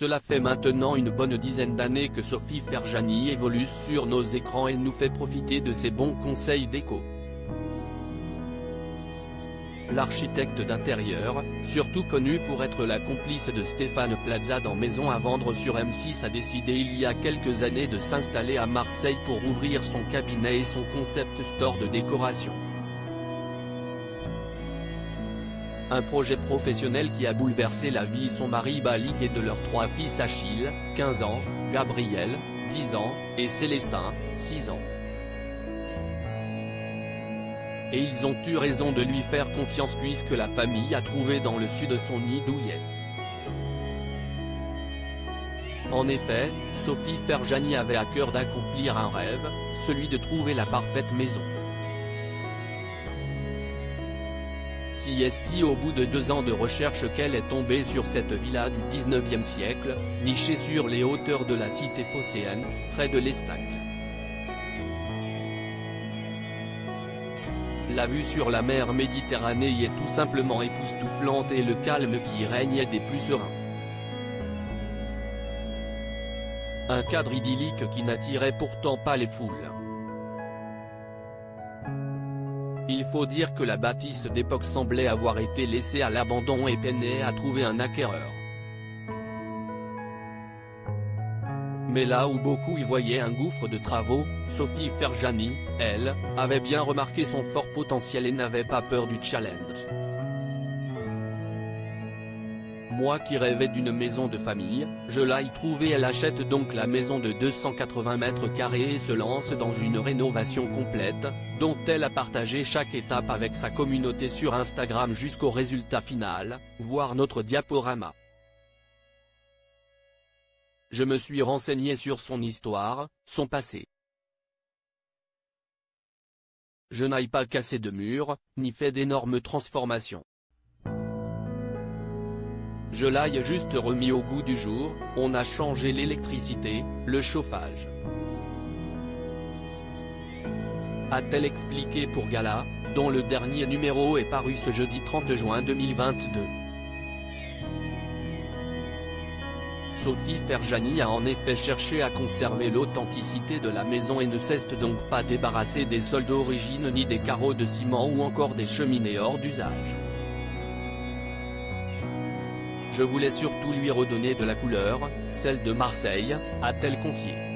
Cela fait maintenant une bonne dizaine d'années que Sophie Ferjani évolue sur nos écrans et nous fait profiter de ses bons conseils déco. L'architecte d'intérieur, surtout connu pour être la complice de Stéphane Plaza dans Maison à vendre sur M6, a décidé il y a quelques années de s'installer à Marseille pour ouvrir son cabinet et son concept store de décoration. Un projet professionnel qui a bouleversé la vie son mari Balig et de leurs 3 fils Achille, 15 ans, Gabriel, 10 ans, et Célestin, 6 ans. Et ils ont eu raison de lui faire confiance puisque la famille a trouvé dans le sud son nid douillet. En effet, Sophie Ferjani avait à cœur d'accomplir un rêve, celui de trouver la parfaite maison. Si est au bout de 2 ans de recherche qu'elle est tombée sur cette villa du 19e siècle, nichée sur les hauteurs de la cité phocéenne, près de l'Estac. La vue sur la mer Méditerranée y est tout simplement époustouflante et le calme qui y règne est des plus sereins. Un cadre idyllique qui n'attirait pourtant pas les foules. Il faut dire que la bâtisse d'époque semblait avoir été laissée à l'abandon et peinait à trouver un acquéreur. Mais là où beaucoup y voyaient un gouffre de travaux, Sophie Ferjani, elle, avait bien remarqué son fort potentiel et n'avait pas peur du challenge. Moi qui rêvais d'une maison de famille, je l'ai trouvée. Elle achète donc la maison de 280 mètres carrés et se lance dans une rénovation complète, dont elle a partagé chaque étape avec sa communauté sur Instagram jusqu'au résultat final, voir notre diaporama. Je me suis renseigné sur son histoire, son passé. Je n'ai pas cassé de murs, ni fait d'énormes transformations. Je l'ai juste remis au goût du jour, on a changé l'électricité, le chauffage. A-t-elle expliqué pour Gala, dont le dernier numéro est paru ce jeudi 30 juin 2022. Sophie Ferjani a en effet cherché à conserver l'authenticité de la maison et ne s'est donc pas débarrassée des sols d'origine ni des carreaux de ciment ou encore des cheminées hors d'usage. Je voulais surtout lui redonner de la couleur, celle de Marseille, a-t-elle confié.